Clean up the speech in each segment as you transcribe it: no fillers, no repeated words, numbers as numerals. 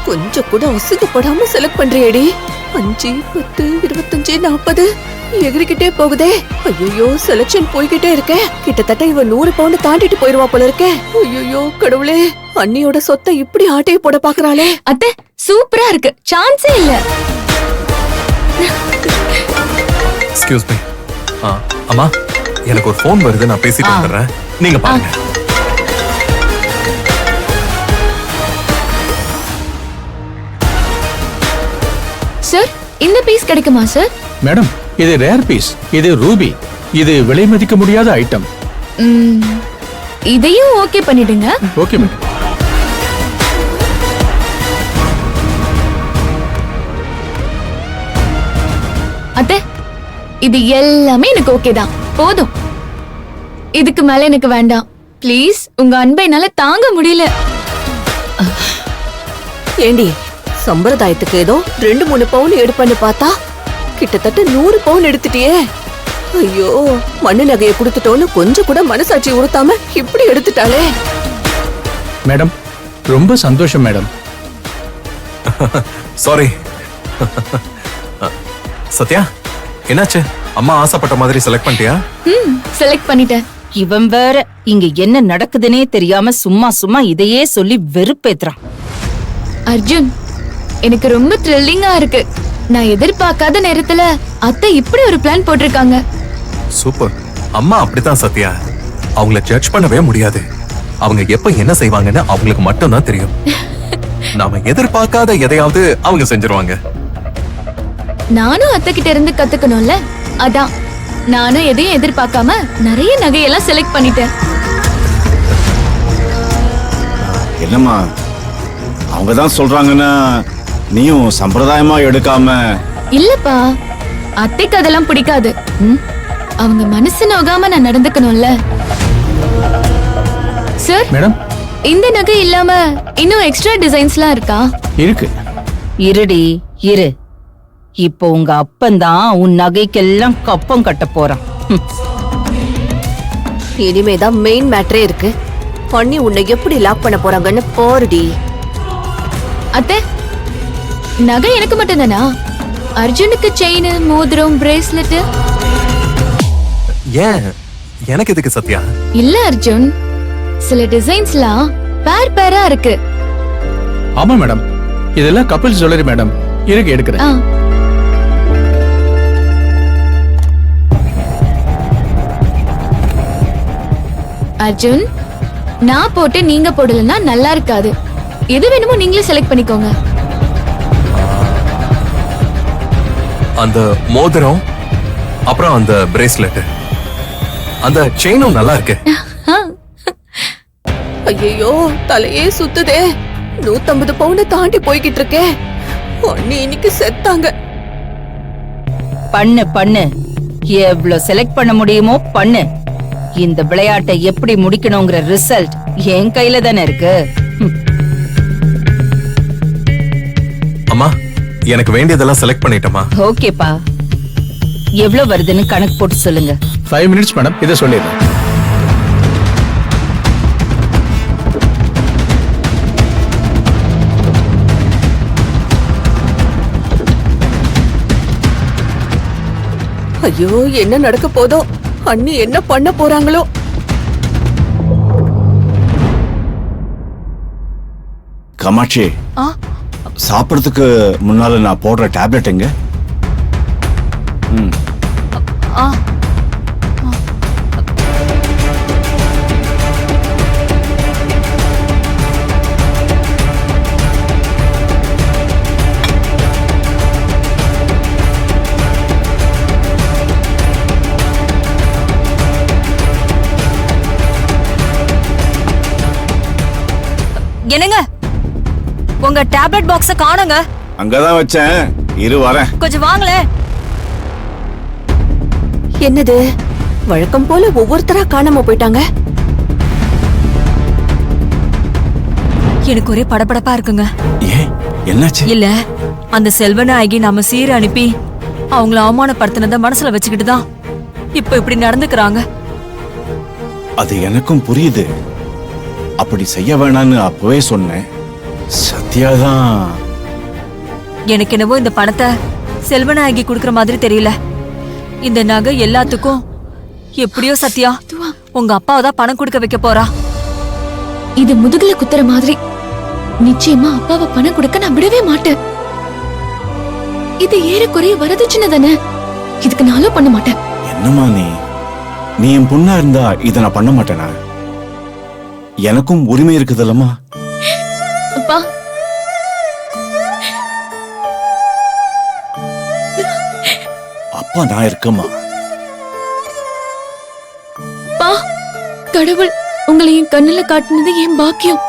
கொஞ்சம் கூட அசிங்கப்படாம செலக்ட் பண்றியேடி. 5, 10, 25, 40 எகிரிக்கிட்டே போகுதே. ஐயோ, செலக்ஷன் போய்கிட்டே இருக்க. கிட்டத்தட்ட இவ 100 பவுண்ட் தாண்டிட்டு போயிருவா போல இருக்க. ஐயோ கடவுளே, அண்ணியோட சொத்தை இப்படி ஆட்டையை போட பாக்குறாளே. அத்தை சூப்பரா இருக்கு, சான்ஸே இல்ல. Excuse me. அம்மா, எனக்கு ஒரு ஃபோன் வருது, நான் பேசிட்டு வந்துடுறேன், நீங்க பாருங்க. சார், இந்த பீஸ் கிடைக்குமா சார்? மேடம், இது ரேர் பீஸ். இது ரூபி. இது விலை மதிக்க முடியாத ஐட்டம். இதையும் ஓகே பண்ணிடுங்க. Okay madam. அத்தை, இது எல்லாமே எனக்கு ஓகே தான், போதும். இதுக்கு மேல எனக்கு வேண்டாம். ப்ளீஸ், உங்க அன்பை என்னால தாங்க முடியல. ஏண்டி, சம்பிரதாயத்துக்கு ஏதோ 2-3 பவுன் எடுப்பன்னு பார்த்தா கிட்டத்தட்ட 100 பவுன் எடுத்துட்டியே. ஐயோ, மண்ணு நகையை கொடுத்துட்டோன்னு கொஞ்சம் கூட மனசாட்சி உறுத்தாம இப்படி எடுத்துட்டாளே. மேடம், ரொம்ப சந்தோஷம் மேடம். சாரி. சத்யா, என்னாச்சு? அம்மா ஆசைப்பட்ட மாதிரி செலக்ட் பண்ணிட்டியா? செலக்ட் பண்ணிட்டேன். இவன் வேற இங்க என்ன நடக்குதுன்னே தெரியாம சும்மா சும்மா இதையே சொல்லி வெறுப்பேத்துறான். அர்ஜுன், எனக்கு ரொம்ப த்ரில்லிங்கா இருக்கு. நான் எதிர்பார்க்காத நேரத்துல அத்தை இப்படி ஒரு பிளான் போட்டிருக்காங்க. சூப்பர். அம்மா அப்படித்தான் சத்யா, அவங்கள ஜட்ஜ் பண்ணவே முடியாது. அவங்க எப்ப என்ன செய்வாங்கன்னு அவங்களுக்கு மட்டும் தான் தெரியும். நாம எதிர்பார்க்காத எதையாவது அவங்க செஞ்சிருவாங்க. நானும் அத்தை கிட்ட இருந்து கத்துக்கணும்ல, அதான் நானும் எதையும் எதிர்பார்க்காம நிறைய நகையெல்லாம் செலக்ட் பண்ணிட்டேன். என்னம்மா, அவங்கதான் சொல்றாங்கன்னா நீயும் சம்பிரதாயமா எடுக்காம? இல்லப்பா, அத்தைக்கு அதெல்லாம் பிடிக்காது. அவங்க மனசு நோகாம நான் நடந்துக்கணும்ல. சார் மேடம், இந்த நகை இல்லாம இன்னும் எக்ஸ்ட்ரா டிசைன்ஸ்லாம் இருக்கா? இருக்கு. இருடி இரு, இப்போ உங்க அப்பந்தான் உன் நகைக்கெல்லாம் கப்பம் கட்ட போறான். இனிமேதான் மெயின் மேட்டரே இருக்கு. பண்ணி உன்னை எப்படி லாக் பண்ண போறாங்கன்னு போருடி. அத்தை, நகை எனக்கு மட்டும் தானா? அர்ஜுனுக்கு செயின், மோதிரம், பிரேஸ்லெட். ஏன் எனக்கு எதுக்கு சத்யா? இல்ல அர்ஜுன், சில டிசைன்ஸ்லாம் பேர் பேரா இருக்கு. ஆமா மேடம், இதெல்லாம் கப்பிள் ஜுவல்லரி மேடம். இருக்கு, எடுக்கிறேன். அர்ஜுன், நான் போட்டு நீங்க போடலன்னா நல்லா இருக்காது. எது வேணுமோ நீங்களே செலக்ட் பண்ணிக்கோங்க. அந்த மோதிரம், அப்புறம் அந்த பிரேஸ்லெட், அந்த செயினும் நல்லா இருக்கு. ஐயோ, தலையே சுத்துதே. 150 பவுண்ட் தாண்டி போய்கிட்டு இருக்கே. அண்ணி இன்னைக்கு செத்தாங்க. பண்ணு பண்ணு, எவ்வளவு செலக்ட் பண்ண முடியுமோ பண்ணு. இந்த விளையாட்டை எப்படி முடிக்கணுங்கிற ரிசல்ட் என் கையில தானே இருக்கு. அம்மா, எனக்கு வேண்டியதெல்லாம் செலக்ட் பண்ணிட்டேமா. ஓகேப்பா, எவ்வளவு வருதுன்னு கணக்கு போட்டு சொல்லுங்க. 5 minutes மேடம், இதை சொல்லிடுறேன். ஐயோ, என்ன நடக்க போதோ? அண்ணி என்ன பண்ண போறாங்களோ? காமாட்சி, சாப்பிடறதுக்கு முன்னால நான் போடுற டேப்லெட் எங்க? என்னங்க, உங்க டேப்லெட் பாக்ஸ காணோங்க. அங்கதான் வச்சேன், இரு வரேன். கொஞ்சம் வாங்களே. என்னது, வழக்கம் போல ஒவ்வொருத்தரா காணாம போயிட்டாங்க. எனக்கு ஒரே படபடப்பா இருக்குங்க. ஏன், என்னாச்சு? இல்ல, அந்த செல்வநாயகி நாம சீர அனுப்பி அவங்கள அவமானப்படுத்தினத மனசுல வச்சுக்கிட்டு தான் இப்ப இப்படி நடந்துக்கிறாங்க. அது எனக்கும் புரியுது. அப்படி செய்ய வேணான்னு அப்பவே சொன்னேன். சத்யாதான். எனக்கு என்னவோ இந்த பணத்தை செல்வநாயகி குடுக்கற மாதிரி தெரியல. இந்த நகை எல்லாத்துக்கும் எப்படியோ சத்யா உங்க அப்பாவை தான் பணம் கொடுக்க வைக்க போறா. இது முதுகுல குத்துற மாதிரி. நிச்சயமா அப்பாவை பணம் கொடுக்க நான் விடவே மாட்டேன். இது ஏறக்குறைய வரதட்சணை தானே, இதுக்கு நான் allow பண்ண மாட்டேன். என்னம்மா நீ என் பொண்ணா இருந்தா இதை நான் பண்ண மாட்டேனா? எனக்கும் உரிமை இருக்குதுல்லம்மா. அப்பா, அப்பா நான் இருக்கம்மா. அப்பா, கடவுள் உங்களை என் கண்ணுல காட்டுனது என் பாக்கியம்.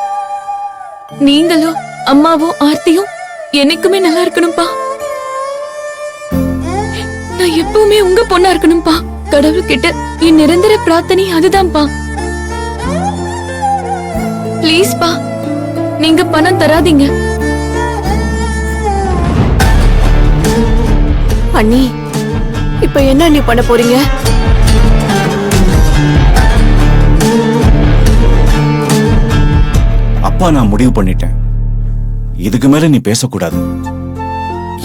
நீங்களும் அம்மாவும் ஆர்த்தியும் என்னைக்குமே நல்லா இருக்கணும்பா. நான் எப்பவுமே உங்க பொண்ணா இருக்கணும்பா. கடவுள் கிட்ட என் நிரந்தர பிரார்த்தனை அதுதான்ப்பா. ப்ளீஸ் பா, நீங்க பணம் தராதீங்க. அண்ணி, இப்ப என்ன நீ பண்ண போறீங்க? அப்பா நான் முடிவு பண்ணிட்டேன். இதுக்கு மேல நீ பேசக்கூடாது.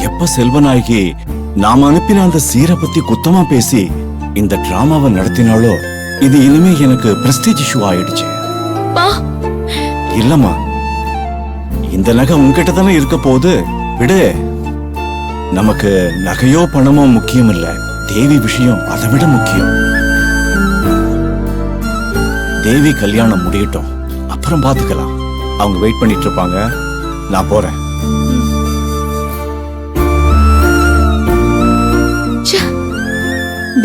எப்ப செல்வநாயகி நாம அனுப்பின அந்த சீரை பத்தி குத்தமா பேசி இந்த டிராமாவை நடத்தினாலோ இது இனிமே எனக்கு பிரஸ்டீஜ் இஷ்யூ ஆயிடுச்சு. பா, இல்லம்மா, இந்த நகை உன்கிட்ட தானே இருக்க போகுது, விடு. நமக்கு நகையோ பணமோ முக்கியம் இல்ல, தேவி விஷயம் அதை விட முக்கியம். தேவி கல்யாணம் முடியட்டும், அப்புறம் பாத்துக்கலாம். அவங்க வெயிட் பண்ணிட்டு இருப்பாங்க. நான் போறேன்.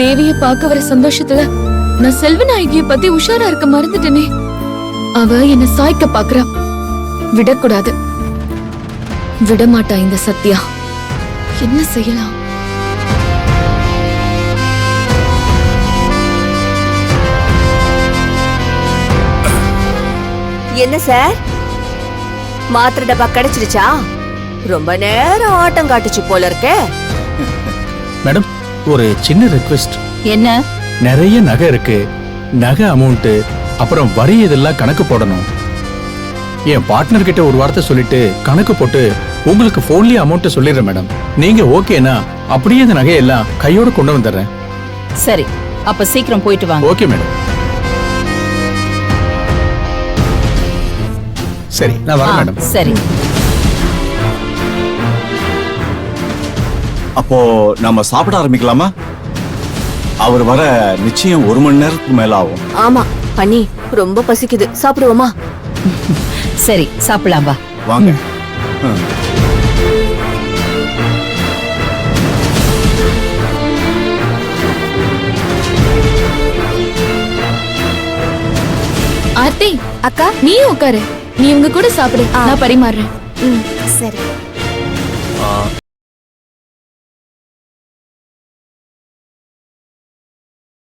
தேவிய பார்க்க வர சந்தோஷத்துல நான் செல்வநாயகிய பத்தி உஷாரா இருக்க மறந்துட்டேனே. அவ என்ன சாய்க்க பாக்குறா. விடக்கூடாது, விடமாட்டா இந்த சத்யா. என்ன செய்யலாம்? என்ன சார், மாத்திரை டப்பா கிடைச்சிருச்சா? ரொம்ப நேரம் ஆட்டம் காட்டுச்சு போல இருக்கே. மேடம், ஒரு சின்ன ரெக்வெஸ்ட். என்ன? நிறைய நகை இருக்கு. நகை அமௌண்ட் அப்புறம் வரி இதெல்லாம் கணக்கு போடணும். என் பார்ட்னர் கிட்ட ஒரு வார்த்தை சொல்லிட்டு கணக்கு போட்டு உங்களுக்கு போன்லயே அமௌண்ட் சொல்லிடுறேன் மேடம். நீங்க ஓகேனா அப்படியே இந்த நகையெல்லாம் கையோட கொண்டு வந்துடுறேன். சரி, அப்ப சீக்கிரம் போயிட்டு வாங்க. Okay madam. சரி, நான் வரேன் மேடம். சரி. அப்போ நம்ம சாப்பிட ஆரம்பிக்கலாமா? அவர் வர நிச்சயம் 1 மணி நேரத்துக்கு மேல ஆகும். ஆமா பண்ணி, ரொம்ப பசிக்குது, சாப்பிடுவோமா? சரி, சாப்பிடலாம் வா. வாங்க. ஆர்த்தி அக்கா, நீயும் உட்காரு. நீ உங்க கூட சாப்பிடு, நான் பரிமாறுறேன். சரி.